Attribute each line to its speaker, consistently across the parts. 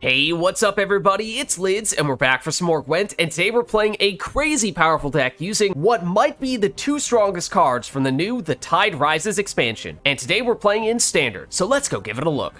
Speaker 1: Hey, what's up everybody? It's Lids, and we're back for some more Gwent, and today we're playing a crazy powerful deck using what might be the two strongest cards from the new The Tide Rises expansion. And today we're playing in Standard, so let's go give it a look.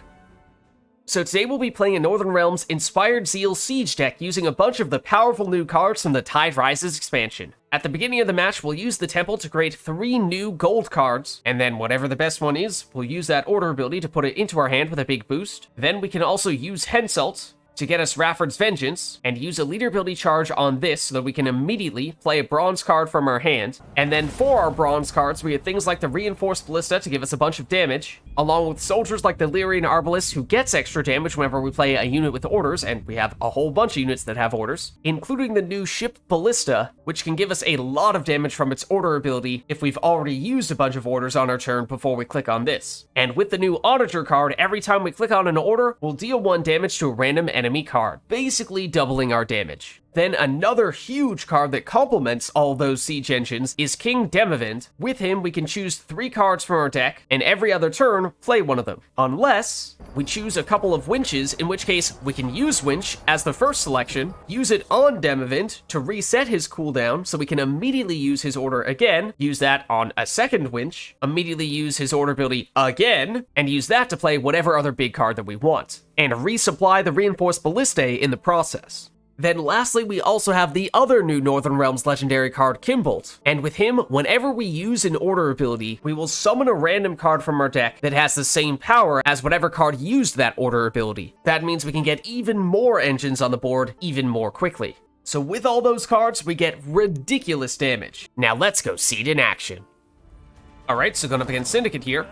Speaker 1: So today we'll be playing a Northern Realms inspired Zeal siege deck using a bunch of the powerful new cards from the Tide Rises expansion. At the beginning of the match, we'll use the Temple to create 3 new gold cards, and then whatever the best one is, we'll use that order ability to put it into our hand with a big boost. Then we can also use Henselt to get us Raffard's Vengeance, and use a leader ability charge on this so that we can immediately play a bronze card from our hand. And then for our bronze cards, we have things like the Reinforced Ballista to give us a bunch of damage, along with soldiers like the Lyrian Arbalest who gets extra damage whenever we play a unit with orders, and we have a whole bunch of units that have orders, including the new ship Ballista, which can give us a lot of damage from its order ability if we've already used a bunch of orders on our turn before we click on this. And with the new Onager card, every time we click on an order, we'll deal 1 damage to a random enemy card, basically doubling our damage. Then another huge card that complements all those siege engines is King Demavend. With him, we can choose 3 cards from our deck, and every other turn, play one of them. Unless we choose a couple of Winches, in which case we can use Winch as the first selection, use it on Demavend to reset his cooldown so we can immediately use his order again, use that on a second Winch, immediately use his order ability again, and use that to play whatever other big card that we want, and resupply the Reinforced Ballistae in the process. Then lastly, we also have the other new Northern Realms legendary card, Kimbolt. And with him, whenever we use an order ability, we will summon a random card from our deck that has the same power as whatever card used that order ability. That means we can get even more engines on the board even more quickly. So with all those cards, we get ridiculous damage. Now let's go see it in action. Alright, so going up against Syndicate here.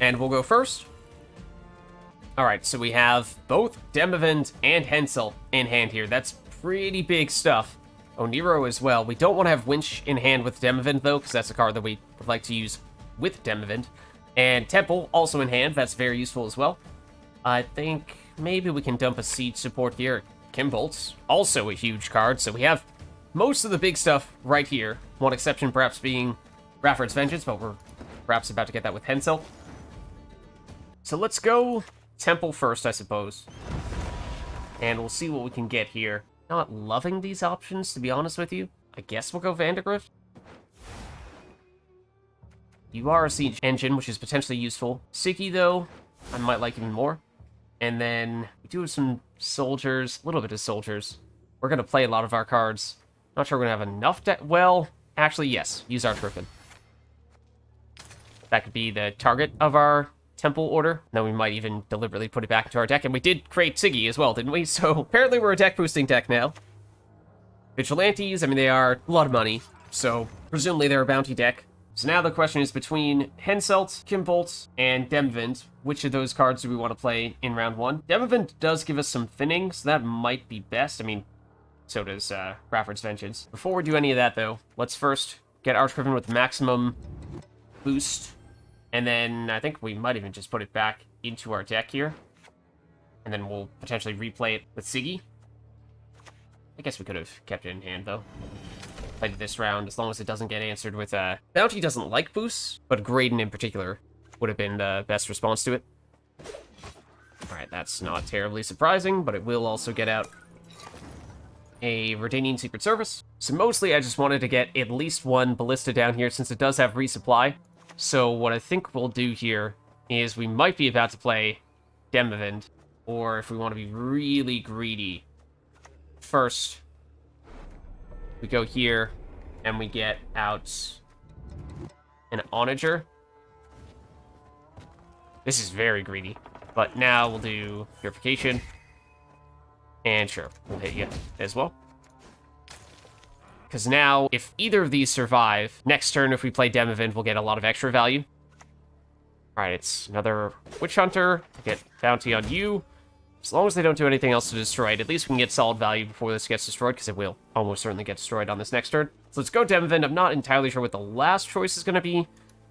Speaker 1: And we'll go first. Alright, so we have both Demavend and Henselt in hand here. That's pretty big stuff. Oneiro as well. We don't want to have Winch in hand with Demavend, though, because that's a card that we would like to use with Demavend. And Temple also in hand. That's very useful as well. I think maybe we can dump a siege support here. Kimbolt's also a huge card, so we have most of the big stuff right here. One exception perhaps being Raffard's Vengeance, but we're perhaps about to get that with Henselt. So let's go Temple first, I suppose. And we'll see what we can get here. Not loving these options, to be honest with you. I guess we'll go Vandegrift. You are a siege engine, which is potentially useful. Siggy, though, I might like even more. And then we do have some soldiers, a little bit of soldiers. We're going to play a lot of our cards. Not sure we're going to have enough well, actually, yes. Use Archgriffin. That could be the target of our Temple order. Then we might even deliberately put it back into our deck. And we did create Siggy as well, didn't we? So apparently we're a deck boosting deck now. Vigilantes, I mean, they are a lot of money. So presumably they're a bounty deck. So now the question is between Henselt, Kimbolt, and Demavend. Which of those cards do we want to play in round 1? Demavend does give us some thinning, so that might be best. I mean, so does Raffard's Vengeance. Before we do any of that, though, let's first get Archgriffin with maximum boost. And then I think we might even just put it back into our deck here. And then we'll potentially replay it with Siggy. I guess we could have kept it in hand, though. Played it this round, as long as it doesn't get answered with Bounty doesn't like boosts, but Graydon in particular would have been the best response to it. Alright, that's not terribly surprising, but it will also get out a Redanian Secret Service. So mostly I just wanted to get at least 1 Ballista down here, since it does have resupply. So what I think we'll do here is we might be about to play Demavend, or if we want to be really greedy, first we go here and we get out an Onager. This is very greedy, but now we'll do Purification, and sure, we'll hit you as well. Because now, if either of these survive, next turn if we play Demavend, we'll get a lot of extra value. Alright, it's another Witch Hunter. Get bounty on you. As long as they don't do anything else to destroy it, at least we can get solid value before this gets destroyed, because it will almost certainly get destroyed on this next turn. So let's go Demavend. I'm not entirely sure what the last choice is going to be,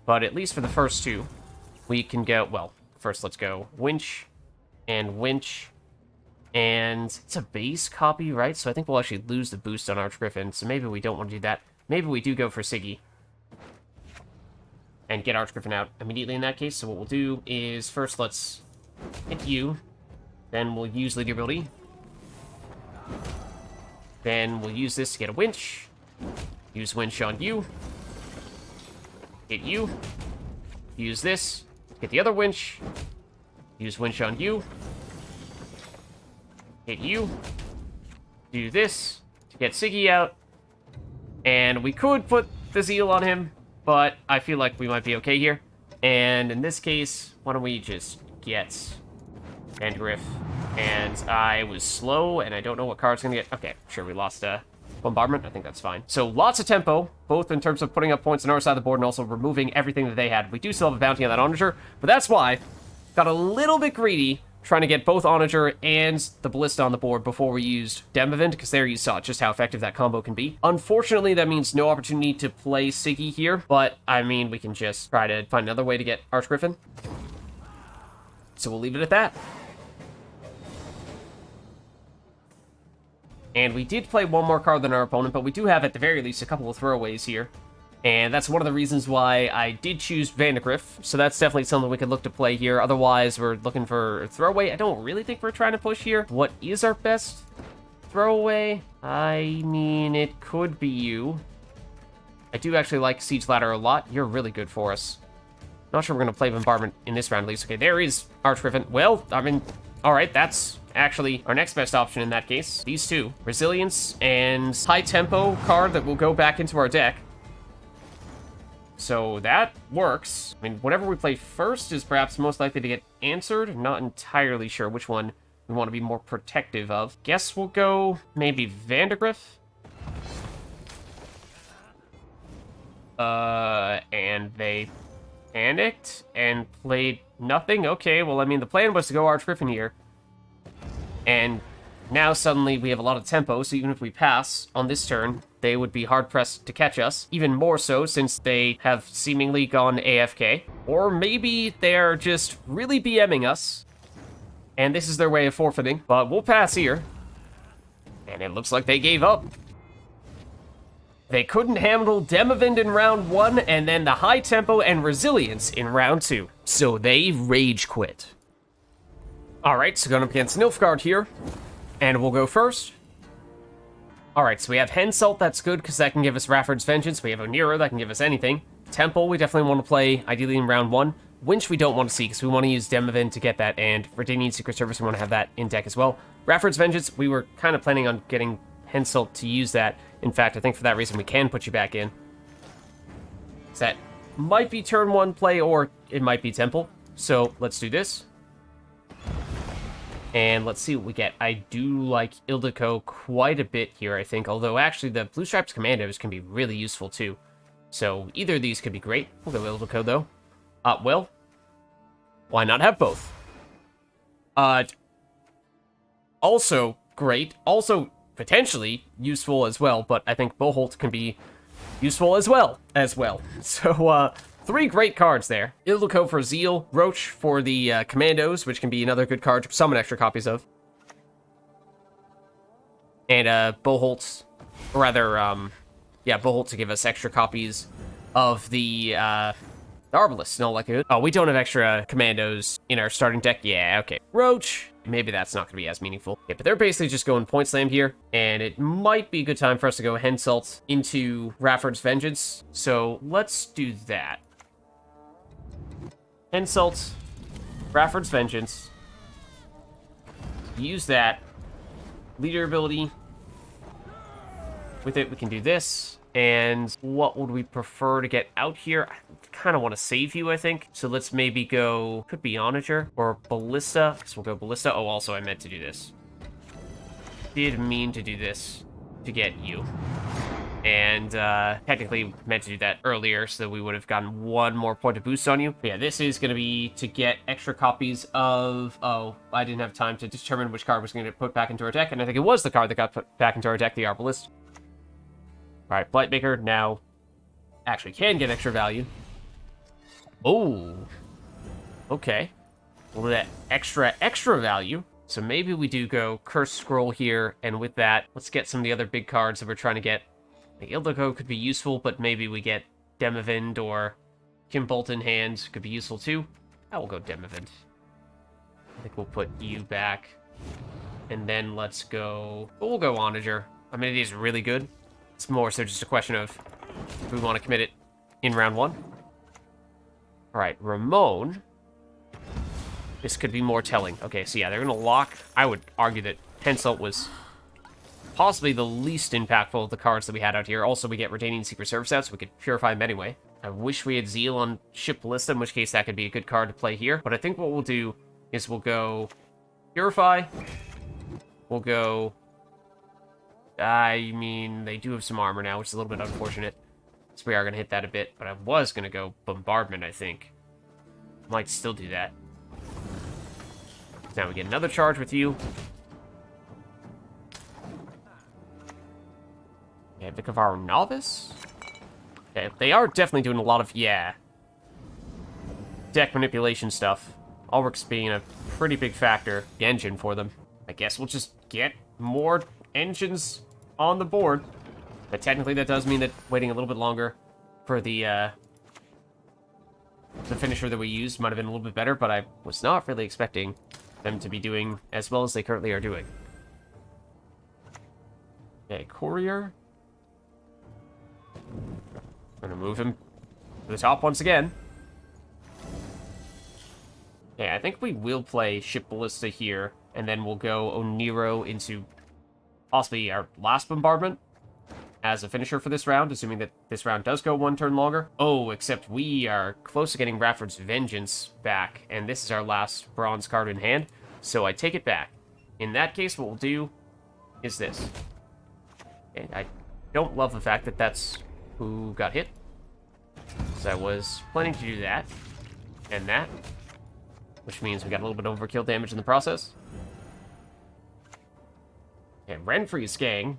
Speaker 1: but at least for the first 2, we can go, well, first let's go Winch and Winch. And it's a base copy, right? So I think we'll actually lose the boost on Archgriffin, so maybe we don't want to do that. Maybe we do go for Siggy and get Archgriffin out immediately in that case. So what we'll do is first let's hit you, Then we'll use Lyrian ability. Then we'll use this to get a Winch. Use Winch on you. Hit you. Use this. Hit the other Winch. Use Winch on you. Hit you. Do this to get Siggy out. And we could put the Zeal on him, but I feel like we might be okay here. And in this case, why don't we just get Vandegrift? And I was slow, and I don't know what card's gonna get. Okay, sure, we lost Bombardment. I think that's fine. So lots of tempo, both in terms of putting up points on our side of the board and also removing everything that they had. We do still have a bounty on that Onager, but that's why got a little bit greedy trying to get both Onager and the Ballista on the board before we used Demavend, because there you saw just how effective that combo can be. Unfortunately, that means no opportunity to play Siggy here, but I mean, we can just try to find another way to get Archgriffin. So we'll leave it at that. And we did play one more card than our opponent, but we do have, at the very least, a couple of throwaways here. And that's one of the reasons why I did choose Vandegrift, so that's definitely something we could look to play here. Otherwise, we're looking for a throwaway. I don't really think we're trying to push here. What is our best throwaway? I mean, it could be you. I do actually like Siege Ladder a lot. You're really good for us. Not sure we're going to play Bombardment in this round, at least. Okay, there is Archgriffin. Well, I mean, all right, that's actually our next best option in that case. These two, Resilience and High Tempo card that will go back into our deck. So that works. I mean, whatever we play first is perhaps most likely to get answered. I'm not entirely sure which one we want to be more protective of. Guess we'll go maybe Vandegrift. And they panicked and played nothing. Okay, well, I mean, the plan was to go Archgriffin here. And now suddenly we have a lot of tempo, so even if we pass on this turn, they would be hard-pressed to catch us. Even more so since they have seemingly gone AFK. Or maybe they're just really BMing us, and this is their way of forfeiting. But we'll pass here. And it looks like they gave up. They couldn't handle Demavend in round 1, and then the high tempo and resilience in round 2. So they rage quit. Alright, so going up against Nilfgaard here. And we'll go first. Alright, so we have Henselt, that's good, because that can give us Raffard's Vengeance. We have Oneiromancy, that can give us anything. Temple, we definitely want to play, ideally in round 1. Winch, we don't want to see, because we want to use Demavend to get that, and Redanian Secret Service, we want to have that in deck as well. Raffard's Vengeance, we were kind of planning on getting Henselt to use that. In fact, I think for that reason, we can put you back in. So that might be turn 1 play, or it might be Temple. So, let's do this. And let's see what we get. I do like Ildiko quite a bit here, I think. Although, actually, the Blue Stripes Commandos can be really useful, too. So, either of these could be great. We'll go Ildiko, though. Well, why not have both? Also great. Also, potentially useful as well. But I think Boholt can be useful as well. So, 3 great cards there. Ildiko for Zeal, Roach for the Commandos, which can be another good card to summon extra copies of. And Boholt, or rather, Boholt to give us extra copies of the Arbalest and all that good. Oh, we don't have extra Commandos in our starting deck. Yeah, okay. Roach, maybe that's not going to be as meaningful. Yeah, but they're basically just going point slam here, and it might be a good time for us to go Henselt into Raffard's Vengeance. So let's do that. Henselt, Raffard's Vengeance. Use that. Leader ability. With it, we can do this. And what would we prefer to get out here? I kind of want to save you, I think. So let's maybe go, could be Onager or Ballista. Guess we'll go Ballista. Oh, also, I meant to do this. Did mean to do this to get you. And technically meant to do that earlier so that we would have gotten 1 more point of boost on you. But yeah, this is going to be to get extra copies of... Oh, I didn't have time to determine which card was going to get put back into our deck, and I think it was the card that got put back into our deck, the Arbalest. Alright, Blightmaker now actually can get extra value. Oh, okay. A little bit extra value. So maybe we do go Curse Scroll here, and with that, let's get some of the other big cards that we're trying to get. Like Ildiko could be useful, but maybe we get Demavend or Kimbolt in hand could be useful too. I will go Demavend. I think we'll put you back. And then let's go... We'll go Onager. I mean, it is really good. It's more so just a question of if we want to commit it in round 1. Alright, Ramon. This could be more telling. Okay, so yeah, they're going to lock... I would argue that Henselt was possibly the least impactful of the cards that we had out here. Also, we get Redanian Secret Service out, so we could purify them anyway. I wish we had Zeal on Ship Ballista, in which case that could be a good card to play here. But I think what we'll do is we'll go Purify. We'll go... I mean, they do have some armor now, which is a little bit unfortunate. So we are going to hit that a bit. But I was going to go Bombardment, I think. Might still do that. Now we get another charge with you. Yeah, Vic of our Novice? Okay, they are definitely doing a lot of, yeah, deck manipulation stuff. Ulrich's being a pretty big factor, the engine for them. I guess we'll just get more engines on the board. But technically that does mean that waiting a little bit longer for the finisher that we used might have been a little bit better, but I was not really expecting them to be doing as well as they currently are doing. Okay, Courier. I'm gonna move him to the top once again. Yeah, I think we will play Ship Ballista here, and then we'll go Oneiro into possibly our last Bombardment as a finisher for this round, assuming that this round does go 1 turn longer. Oh, except we are close to getting Raffard's Vengeance back, and this is our last bronze card in hand, so I take it back. In that case, what we'll do is this. Okay, I don't love the fact that that's who got hit, so I was planning to do that, and that, which means we got a little bit of overkill damage in the process. And Renfrey's gang.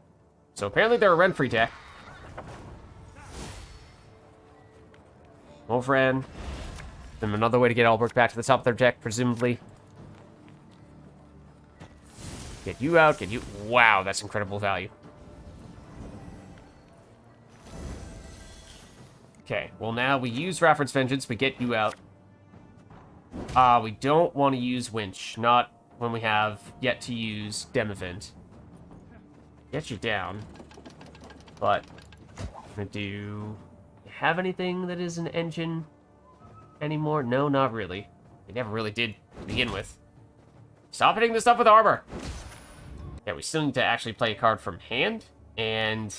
Speaker 1: So apparently they're a Renfrey deck. Wolfran. Then another way to get Albrecht back to the top of their deck, presumably. Get you out, get you... Wow, that's incredible value. Okay, well now we use Raffard's Vengeance, we get you out. We don't want to use Winch, not when we have yet to use Demavend. Get you down. But, I'm gonna do... Have anything that is an engine anymore? No, not really. We never really did to begin with. Stop hitting this stuff with armor! Yeah, we still need to actually play a card from hand, and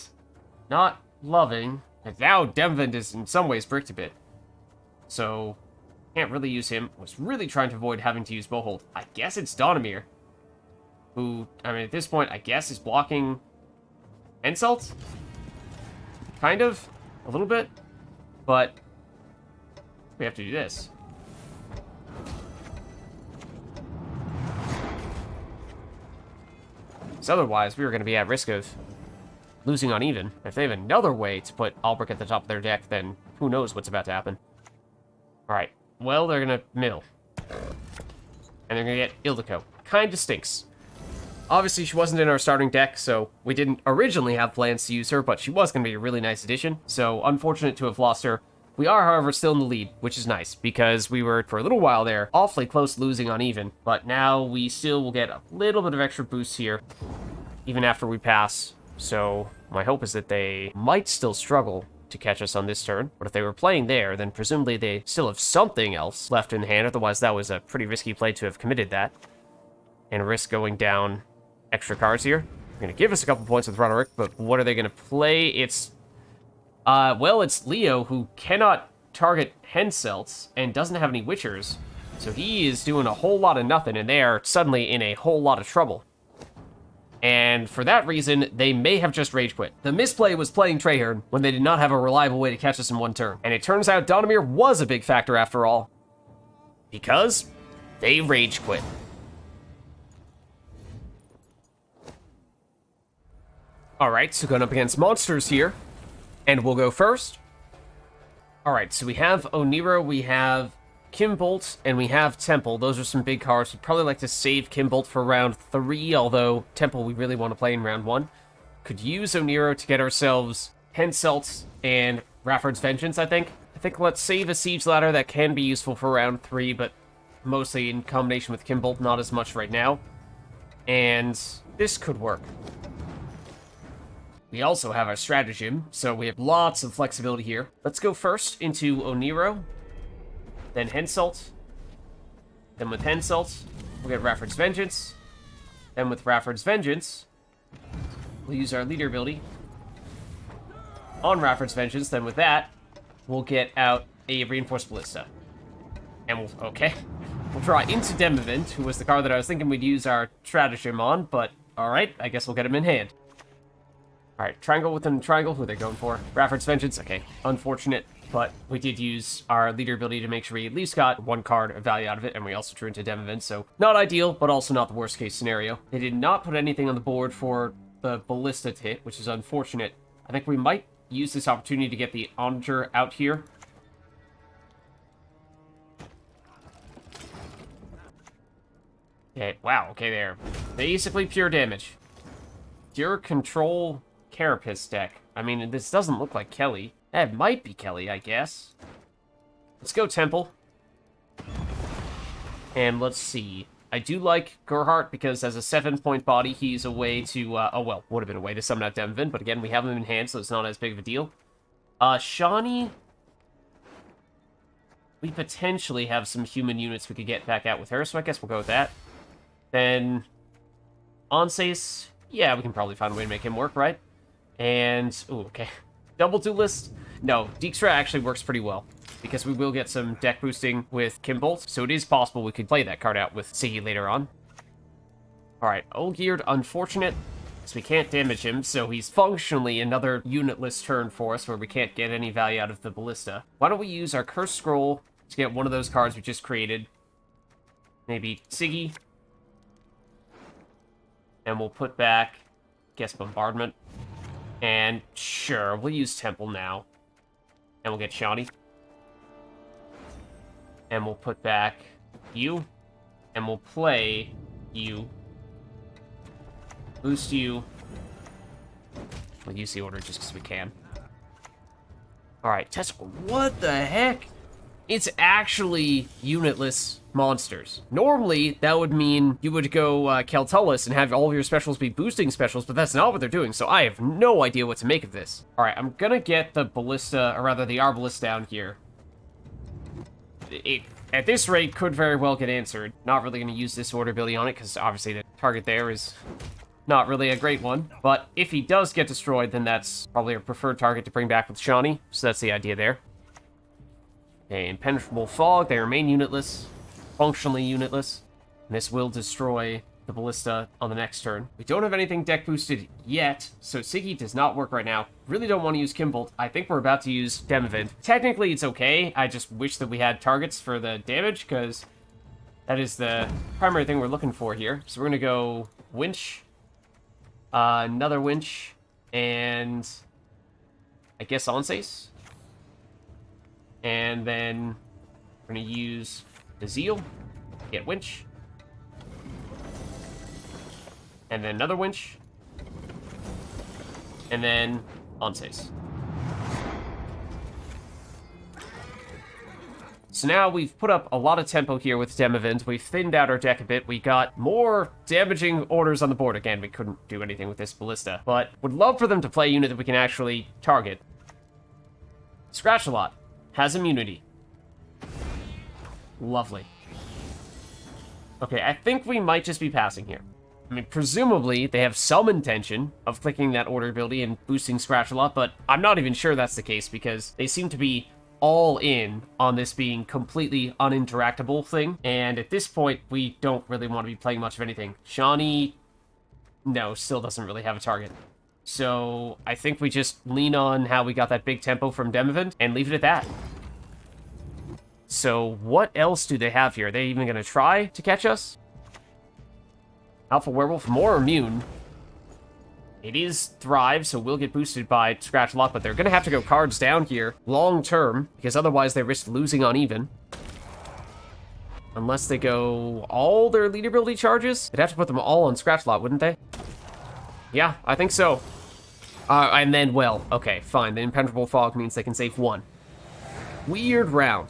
Speaker 1: not loving... And now Demavend is in some ways bricked a bit. So, can't really use him. Was really trying to avoid having to use Bohold. I guess it's Donimir, who, I mean, at this point, I guess is blocking Henselt? Kind of. A little bit. But we have to do this. Because otherwise, we were going to be at risk of losing on even. If they have another way to put Albrecht at the top of their deck, then who knows what's about to happen. Alright. Well, they're going to mill. And they're going to get Ildiko. Kinda stinks. Obviously, she wasn't in our starting deck, so we didn't originally have plans to use her, but she was going to be a really nice addition. So, unfortunate to have lost her. We are, however, still in the lead, which is nice, because we were, for a little while there, awfully close to losing on even. But now we still will get a little bit of extra boost here, even after we pass. So, my hope is that they might still struggle to catch us on this turn. But if they were playing there, then presumably they still have something else left in hand. Otherwise, that was a pretty risky play to have committed that. And risk going down extra cards here. They're going to give us a couple points with Roderick, but what are they going to play? It's, well, it's Leo, who cannot target Henselt and doesn't have any Witchers. So he is doing a whole lot of nothing, and they are suddenly in a whole lot of trouble. And for that reason, they may have just rage quit. The misplay was playing Traherne when they did not have a reliable way to catch us in one turn. And it turns out Donimir was a big factor after all, because they rage quit. Alright, so going up against monsters here, and we'll go first. Alright, so we have Oneiromancy, we have Kimbolt, and we have Temple. Those are some big cards. We'd probably like to save Kimbolt for round 3, although Temple we really want to play in round 1. Could use Oneiromancy to get ourselves Henselt and Raffard's Vengeance, I think. I think let's save a Siege Ladder that can be useful for round 3, but mostly in combination with Kimbolt, not as much right now. And this could work. We also have our stratagem, so we have lots of flexibility here. Let's go first into Oneiro, then Henselt, then with Henselt, we'll get Raffard's Vengeance, then with Raffard's Vengeance, we'll use our leader ability on Raffard's Vengeance, then with that, we'll get out a Reinforced Ballista. And we'll draw into Demavend, who was the card that I was thinking we'd use our stratagem on, but alright, I guess we'll get him in hand. Alright, triangle within triangle, who are they going for? Raffard's Vengeance, okay, unfortunate, but we did use our leader ability to make sure we at least got one card of value out of it, and we also drew into Demavend, so not ideal, but also not the worst case scenario. They did not put anything on the board for the Ballista to hit, which is unfortunate. I think we might use this opportunity to get the Onager out here. Okay, wow, okay, they're basically pure damage. Pure control Carapace deck. I mean, this doesn't look like Kelly. That might be Kelly, I guess. Let's go Temple. And let's see. I do like Gerhardt because as a 7-point body, he's a way to, would have been a way to summon out Demavend, but again, we have him in hand, so it's not as big of a deal. Shawnee, we potentially have some human units we could get back out with her, so I guess we'll go with that. Then, Onsace, yeah, we can probably find a way to make him work, right? And, ooh, okay. Double Duelist? No, Dijkstra actually works pretty well, because we will get some deck boosting with Kimbolt, so it is possible we could play that card out with Siggy later on. Alright, Olgierd, unfortunate, because we can't damage him, so he's functionally another unitless turn for us, where we can't get any value out of the Ballista. Why don't we use our Cursed Scroll to get one of those cards we just created? Maybe Siggy. And we'll put back, guess, Bombardment. And sure, we'll use Temple now. And we'll get Shawnee. And we'll put back you. And we'll play you. Boost you. We'll use the order just because we can. Alright, test. What the heck? It's actually unitless monsters. Normally, that would mean you would go Keltullus and have all of your specials be boosting specials, but that's not what they're doing, so I have no idea what to make of this. Alright, I'm gonna get the Ballista, or rather the Arbalest down here. It, at this rate, could very well get answered. Not really gonna use this order ability on it, because obviously the target there is not really a great one. But if he does get destroyed, then that's probably a preferred target to bring back with Shawnee, so that's the idea there. Okay, Impenetrable Fog, they remain unitless, functionally unitless, and this will destroy the Ballista on the next turn. We don't have anything deck boosted yet, so Siggy does not work right now. Really don't want to use Kimbolt. I think we're about to use Demavend. Technically, it's okay. I just wish that we had targets for the damage, because that is the primary thing we're looking for here. So we're going to go Winch, another Winch, and I guess Onsace. And then we're going to use the Zeal, get Winch. And then another Winch. And then Onsace. So now we've put up a lot of tempo here with Demavend. We've thinned out our deck a bit. We got more damaging orders on the board. Again, we couldn't do anything with this Ballista, but would love for them to play a unit that we can actually target. Scratch-a-Lot has immunity. Lovely. Okay, I think we might just be passing here. I mean, presumably, they have some intention of clicking that order ability and boosting Scratch-a-Lot, but I'm not even sure that's the case, because they seem to be all in on this being completely uninteractable thing, and at this point, we don't really want to be playing much of anything. Shawnee, no, still doesn't really have a target. So I think we just lean on how we got that big tempo from Demavend and leave it at that. So what else do they have here? Are they even going to try to catch us? Alpha Werewolf, more immune. It is Thrive, so we'll get boosted by Scratch-a-Lot, but they're going to have to go cards down here long term, because otherwise they risk losing on even. Unless they go all their leader ability charges? They'd have to put them all on Scratch-a-Lot, wouldn't they? Yeah, I think so. And then, well, okay, fine. The Impenetrable Fog means they can save one. Weird round.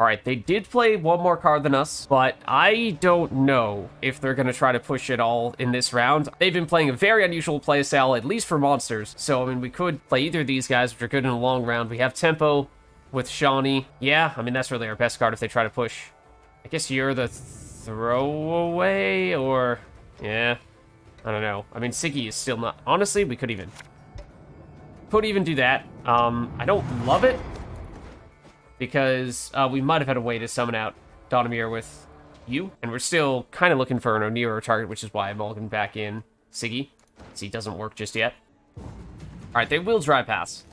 Speaker 1: All right, they did play one more card than us, but I don't know if they're going to try to push it all in this round. They've been playing a very unusual playstyle, at least for monsters. So, I mean, we could play either of these guys, which are good in a long round. We have Tempo with Shawnee. Yeah, I mean, that's really our best card if they try to push. I guess you're the throwaway, or... Yeah, I don't know. I mean, Siggy is still not... Honestly, we could even do that. I don't love it, because we might have had a way to summon out Donimir with you, and we're still kind of looking for an Oneiro target, which is why I'm mulligan back in Siggy, because he doesn't work just yet. Alright, they will dry pass.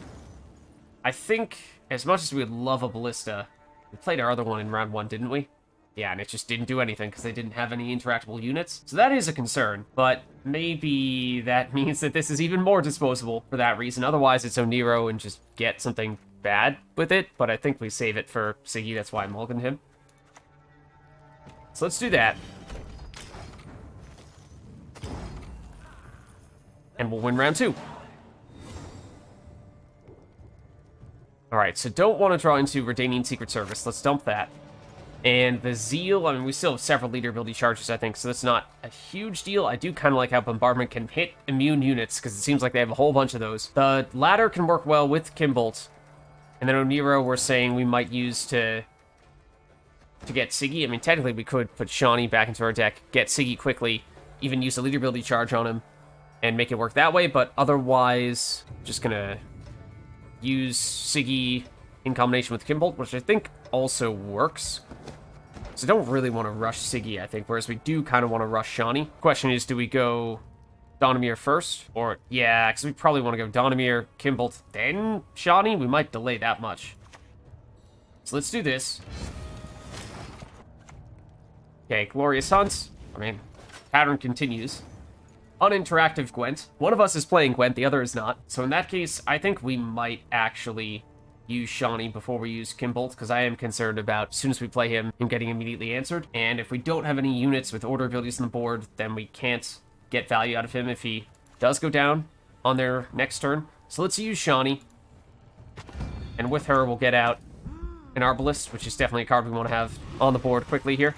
Speaker 1: I think, as much as we would love a Ballista, we played our other one in round 1, didn't we? Yeah, and it just didn't do anything, because they didn't have any interactable units. So that is a concern, but maybe that means that this is even more disposable for that reason. Otherwise, it's Oneiro and just get something bad with it, but I think we save it for Siggy. That's why I'm mulliganing him. So let's do that. And we'll win round 2. Alright, so don't want to draw into Redanian Secret Service. Let's dump that. And the Zeal, I mean, we still have several leader ability charges, I think, so that's not a huge deal. I do kind of like how Bombardment can hit immune units, because it seems like they have a whole bunch of those. The latter can work well with Kimbolt. And then Oneiro, we're saying we might use to get Siggy. I mean, technically, we could put Shawnee back into our deck, get Siggy quickly, even use a leader ability charge on him, and make it work that way. But otherwise, just gonna use Siggy in combination with Kimbolt, which I think also works. So don't really want to rush Siggy, I think, whereas we do kind of want to rush Shawnee. Question is, do we go Donimir first? Or, yeah, because we probably want to go Donimir, Kimbolt, then Shawnee. We might delay that much. So let's do this. Okay, Glorious Hunt. I mean, pattern continues. Uninteractive Gwent. One of us is playing Gwent, the other is not. So in that case, I think we might actually use Shawnee before we use Kimbolt, because I am concerned about, as soon as we play him getting immediately answered. And if we don't have any units with order abilities on the board, then we can't get value out of him if he does go down on their next turn. So let's use Shawnee. And with her, we'll get out an Arbalest, which is definitely a card we want to have on the board quickly here.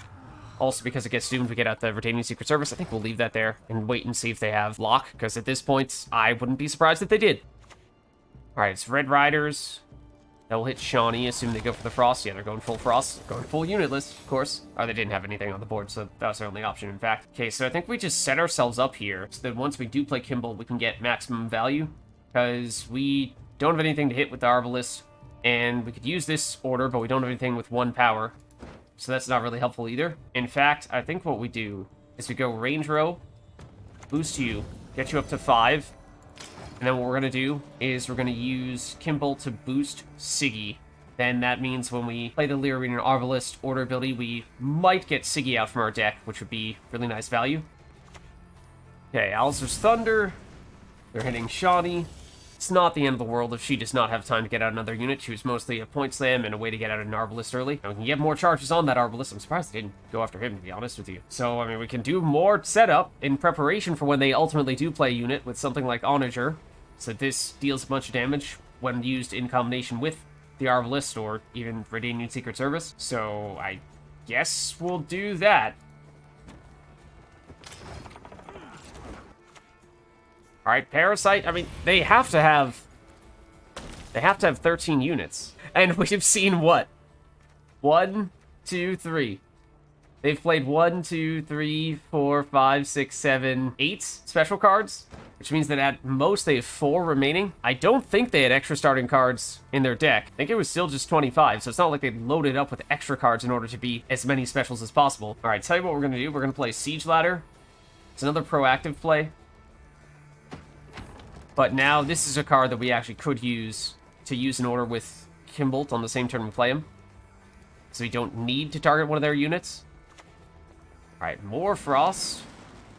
Speaker 1: Also, because it gets doomed, we get out the Redanian Secret Service. I think we'll leave that there and wait and see if they have lock, because at this point, I wouldn't be surprised if they did. Alright, it's Red Riders. That will hit Shawnee, assuming they go for the Frost. Yeah, they're going full Frost. Going full unitless, of course. Or they didn't have anything on the board, so that was their only option, in fact. Okay, so I think we just set ourselves up here so that once we do play Kimbolt, we can get maximum value. Because we don't have anything to hit with the Arbalest, and we could use this order, but we don't have anything with 1 power. So that's not really helpful either. In fact, I think what we do is we go range row, boost you, get you up to 5. And then what we're going to do is we're going to use Kimbolt to boost Siggy. Then that means when we play the Lyrian Arbalest order ability, we might get Siggy out from our deck, which would be really nice value. Okay, Alistair's Thunder. They're hitting Shawnee. It's not the end of the world if she does not have time to get out another unit. She was mostly a point slam and a way to get out an Arbalest early. And we can get more charges on that Arbalest. I'm surprised they didn't go after him, to be honest with you. So, I mean, we can do more setup in preparation for when they ultimately do play a unit with something like Onager. So this deals a bunch of damage when used in combination with the Arbalest or even Redanian Secret Service. So I guess we'll do that. Alright, Parasite, I mean, they have to have 13 units. And we've seen what? 1, 2, 3. They've played 1, 2, 3, 4, 5, 6, 7, 8 special cards, which means that at most they have 4 remaining. I don't think they had extra starting cards in their deck. I think it was still just 25, so it's not like they loaded up with extra cards in order to be as many specials as possible. All right, tell you what we're going to do. We're going to play Siege Ladder. It's another proactive play. But now this is a card that we actually could use to use an order with Kimbolt on the same turn we play him. So we don't need to target one of their units. Alright, more Frost.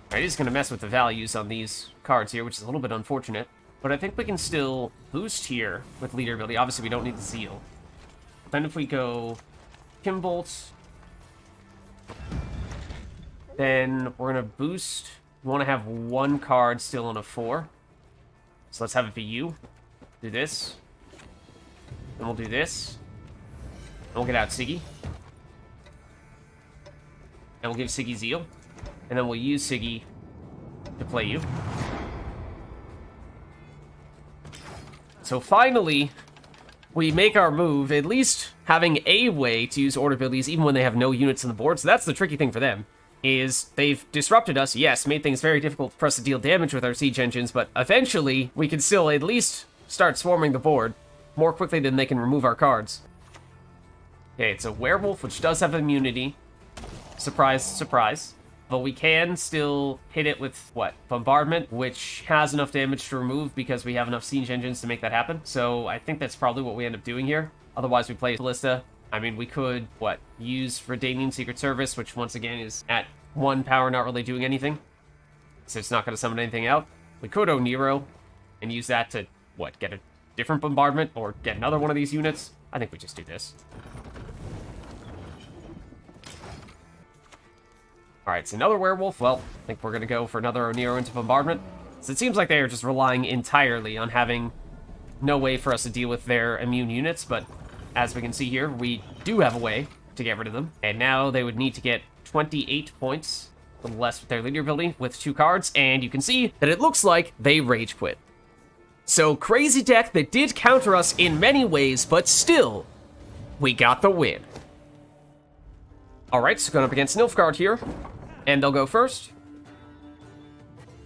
Speaker 1: Alright, it is going to mess with the values on these cards here, which is a little bit unfortunate. But I think we can still boost here with leader ability. Obviously, we don't need the Zeal. Then if we go Kimbolt, then we're going to boost. We want to have 1 card still on a 4. So let's have it be you. Do this. Then we'll do this. And we'll get out Siggy. And we'll give Siggy Zeal. And then we'll use Siggy to play you. So finally, we make our move, at least having a way to use order abilities even when they have no units on the board. So that's the tricky thing for them, is they've disrupted us, yes, made things very difficult for us to deal damage with our siege engines, but eventually we can still at least start swarming the board more quickly than they can remove our cards. Okay, it's a werewolf, which does have immunity. Surprise, surprise. But we can still hit it with, what, Bombardment, which has enough damage to remove because we have enough siege engines to make that happen. So I think that's probably what we end up doing here. Otherwise, we play Ballista. I mean, we could, what, use Redanian Secret Service, which once again is at 1 power, not really doing anything. So it's not going to summon anything out. We could Oneiro and use that to, what, get a different Bombardment or get another one of these units. I think we just do this. Alright, it's another werewolf. Well, I think we're going to go for another Oneiro into Bombardment. So it seems like they are just relying entirely on having no way for us to deal with their immune units, but as we can see here, we do have a way to get rid of them. And now they would need to get 28 points, a little less with their leader ability, with 2 cards, and you can see that it looks like they rage quit. So crazy deck that did counter us in many ways, but still, we got the win. Alright, so going up against Nilfgaard here. And they'll go first.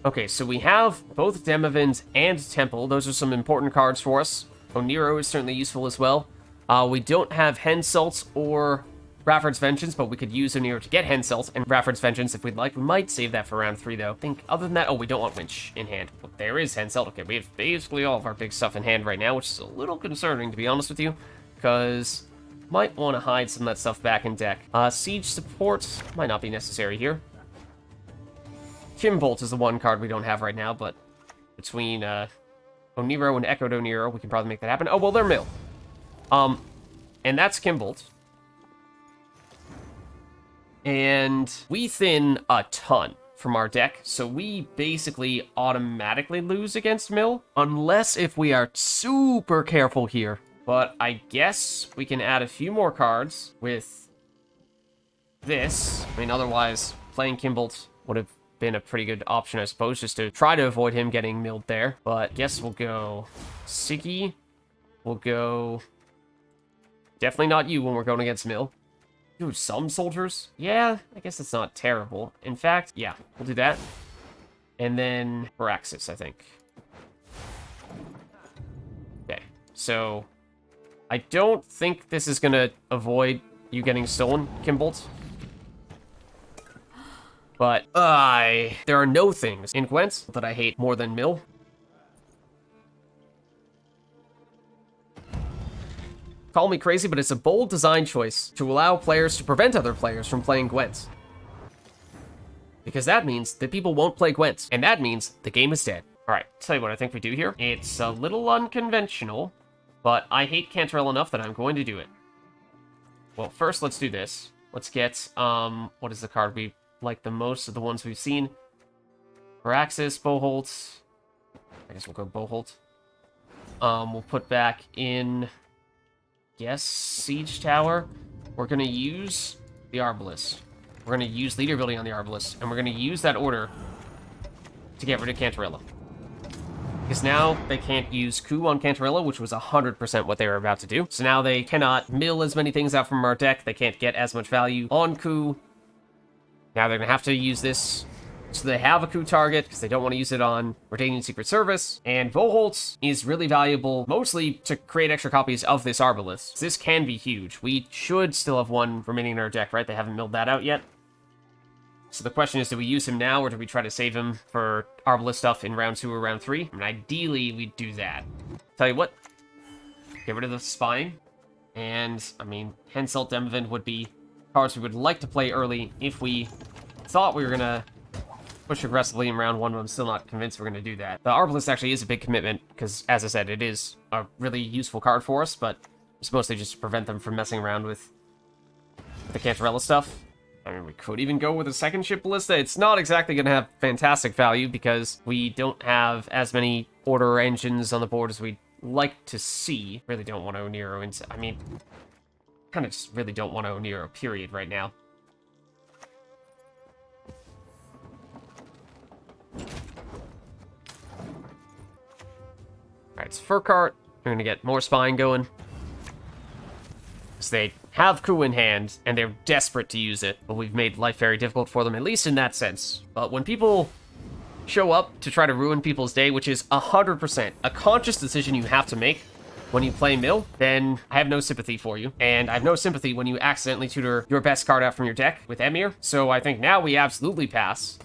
Speaker 1: Okay, so we have both Demavend and Temple. Those are some important cards for us. Oneiro is certainly useful as well. We don't have Henselt or Raffard's Vengeance, but we could use Oneiro to get Henselt and Raffard's Vengeance if we'd like. We might save that for round 3, though. I think other than that... Oh, we don't want Winch in hand. Well, there is Henselt. Okay, we have basically all of our big stuff in hand right now, which is a little concerning, to be honest with you, because might want to hide some of that stuff back in deck. Siege support might not be necessary here. Kimbolt is the one card we don't have right now, but between Oneiro and Echoed Oneiro, we can probably make that happen. Oh, well, they're mill. And that's Kimbolt. And we thin a ton from our deck, so we basically automatically lose against mill, unless if we are super careful here. But I guess we can add a few more cards with this. I mean, otherwise, playing Kimbolt would have been a pretty good option, I suppose, just to try to avoid him getting milled there. But I guess we'll go Siggy. We'll go... Definitely not you when we're going against mill. Dude, some soldiers? Yeah, I guess it's not terrible. In fact, yeah, we'll do that. And then Carapace, I think. Okay, so I don't think this is going to avoid you getting stolen, Kimbolt. But there are no things in Gwent that I hate more than mill. Call me crazy, but it's a bold design choice to allow players to prevent other players from playing Gwent. Because that means that people won't play Gwent, and that means the game is dead. Alright, tell you what I think we do here. It's a little unconventional, but I hate Cantrell enough that I'm going to do it. Well, first, let's do this. Let's get, what is the card we like the most of the ones we've seen? Carapace, Boholt. I guess we'll go Boholt. We'll put back in... Yes, Siege Tower. We're going to use the Arbalest. We're going to use leader ability on the Arbalest, and we're going to use that order to get rid of Cantarella. Because now they can't use Coup on Cantarella, which was 100% what they were about to do. So now they cannot mill as many things out from our deck. They can't get as much value on Coup. Now they're going to have to use this so they have a Coup target, because they don't want to use it on Redanian Secret Service. And Boholt is really valuable, mostly to create extra copies of this Arbalest. This can be huge. We should still have one remaining in our deck, right? They haven't milled that out yet. So the question is, do we use him now, or do we try to save him for Arbalest stuff in round 2 or round 3? I mean, ideally, we'd do that. Tell you what, get rid of the spying. And, I mean, Henselt, Demavend would be cards we would like to play early if we thought we were going to push aggressively in round 1, but I'm still not convinced we're going to do that. The Arbalest actually is a big commitment, because, as I said, it is a really useful card for us, but it's mostly just to prevent them from messing around with the Cantarella stuff. I mean, we could even go with a second ship Ballista. It's not exactly going to have fantastic value, because we don't have as many order engines on the board as we'd like to see. Really don't want to Oneiro into... I mean, kind of just really don't want to Oneiromancy, period, right now. Alright, it's Fur Cart. We're going to get more spying going. So they have coup in hand, and they're desperate to use it, but we've made life very difficult for them, at least in that sense. But when people show up to try to ruin people's day, which is 100% a conscious decision you have to make when you play Mill, then I have no sympathy for you. And I have no sympathy when you accidentally tutor your best card out from your deck with Emir. So I think now we absolutely pass.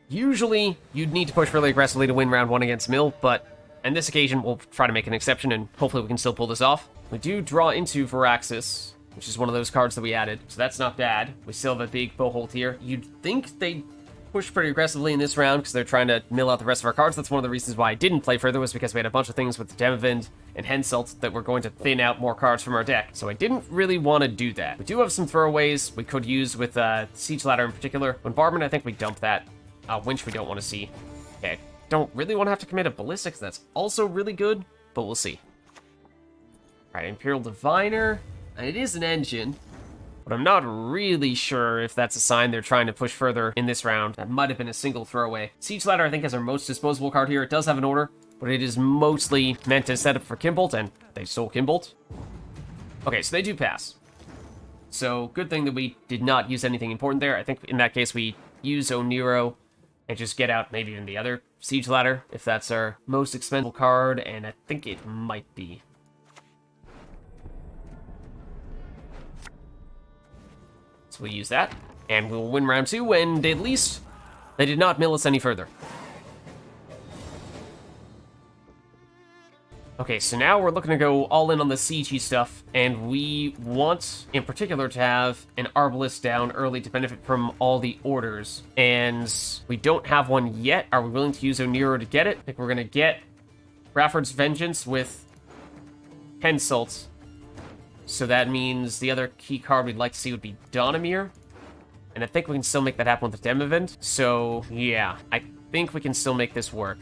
Speaker 1: Usually, you'd need to push really aggressively to win round 1 against Mill, but on this occasion, we'll try to make an exception, and hopefully we can still pull this off. We do draw into Varaxis, which is one of those cards that we added, so that's not bad. We still have a big Boholt here. You'd think they'd push pretty aggressively in this round, because they're trying to mill out the rest of our cards. That's one of the reasons why I didn't play further, was because we had a bunch of things with Demavend and Henselt that were going to thin out more cards from our deck, so I didn't really want to do that. We do have some throwaways we could use with Siege Ladder in particular. Bombardment, I think we dump that. Winch we don't want to see. Okay, don't really want to have to commit a Ballista, because that's also really good, but we'll see. Alright, Imperial Diviner. And it is an engine, but I'm not really sure if that's a sign they're trying to push further in this round. That might have been a single throwaway. Siege Ladder, I think, is our most disposable card here. It does have an order, but it is mostly meant to set up for Kimbolt, and they stole Kimbolt. Okay, so they do pass. So, good thing that we did not use anything important there. I think in that case we use Oneiromancy and just get out maybe even the other Siege Ladder, if that's our most expensive card, and I think it might be. So we'll use that, and we'll win round 2, and at least they did not mill us any further. Okay, so now we're looking to go all in on the siegey stuff, and we want, in particular, to have an Arbalest down early to benefit from all the orders. And we don't have one yet. Are we willing to use Oneiromancy to get it? I think we're going to get Raffard's Vengeance with Henselt. So that means the other key card we'd like to see would be Donimir. And I think we can still make that happen with the Demavend. So, yeah, I think we can still make this work.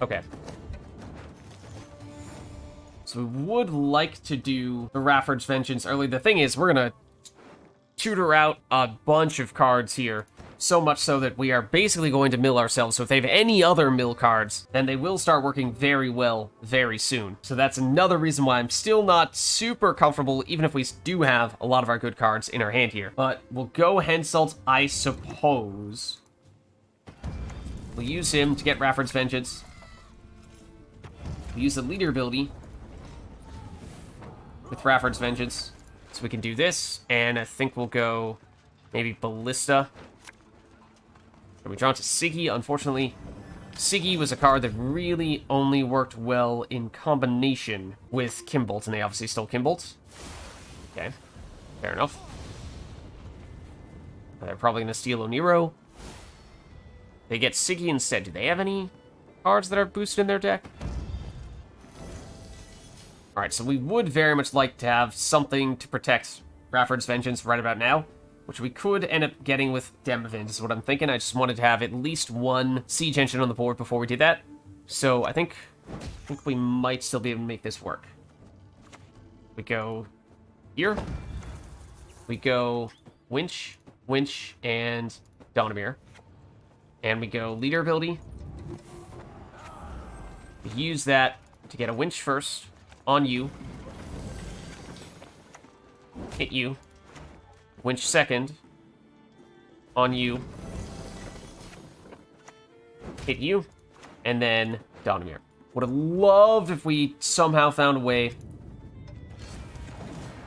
Speaker 1: Okay. So we would like to do the Raffard's Vengeance early. The thing is, we're going to tutor out a bunch of cards here. So much so that we are basically going to mill ourselves. So if they have any other mill cards, then they will start working very well very soon. So that's another reason why I'm still not super comfortable, even if we do have a lot of our good cards in our hand here. But we'll go Henselt, I suppose. We'll use him to get Raffard's Vengeance. We'll use the leader ability with Raffard's Vengeance. So we can do this, and I think we'll go maybe Ballista. And we draw into Siggy. Unfortunately, Siggy was a card that really only worked well in combination with Kimbolt, and they obviously stole Kimbolt. Okay, fair enough. They're probably going to steal Oneiromancy. They get Siggy instead. Do they have any cards that are boosted in their deck? Alright, so we would very much like to have something to protect Raffard's Vengeance right about now, which we could end up getting with Demavend, is what I'm thinking. I just wanted to have at least one siege engine on the board before we did that. So I think we might still be able to make this work. We go here. We go Winch, and Donimir. And we go leader ability. We use that to get a Winch first on you. Hit you. Winch second. On you. Hit you. And then Donimir. Would have loved if we somehow found a way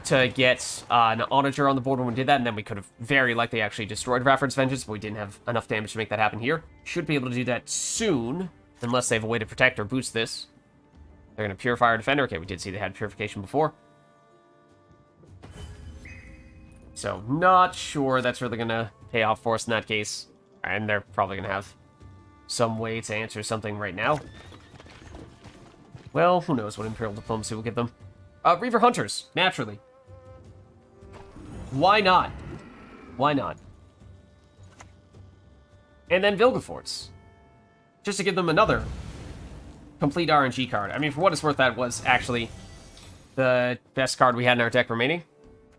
Speaker 1: to get an Onager on the board when we did that, and then we could have very likely actually destroyed Raffard's Vengeance, but we didn't have enough damage to make that happen here. Should be able to do that soon, unless they have a way to protect or boost this. They're going to Purify our Defender. Okay, we did see they had Purification before. So, not sure that's really going to pay off for us in that case. And they're probably going to have some way to answer something right now. Well, who knows what Imperial Diplomacy will give them. Reaver Hunters, naturally. Why not? Why not? And then Vilgefortz. Just to give them another complete RNG card. I mean, for what it's worth, that was actually the best card we had in our deck remaining,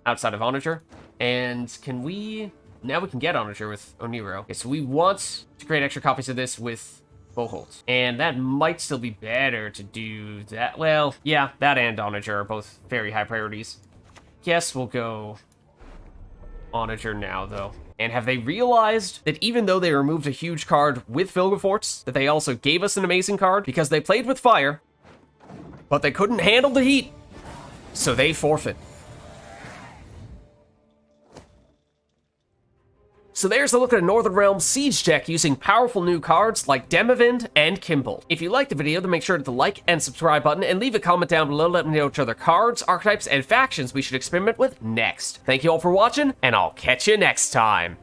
Speaker 1: outside of Onager. And can we... Now we can get Onager with Oneiromancy. Okay, so we want to create extra copies of this with Boholt. And that might still be better to do that. Well, yeah, that and Onager are both very high priorities. Guess we'll go Onager now, though. And have they realized that even though they removed a huge card with Vilgefortz, that they also gave us an amazing card? Because they played with fire, but they couldn't handle the heat, so they forfeit. So there's a look at a Northern Realms siege deck using powerful new cards like Demavend and Kimbolt. If you liked the video, then make sure to hit the like and subscribe button and leave a comment down below letting me know which other cards, archetypes, and factions we should experiment with next. Thank you all for watching, and I'll catch you next time.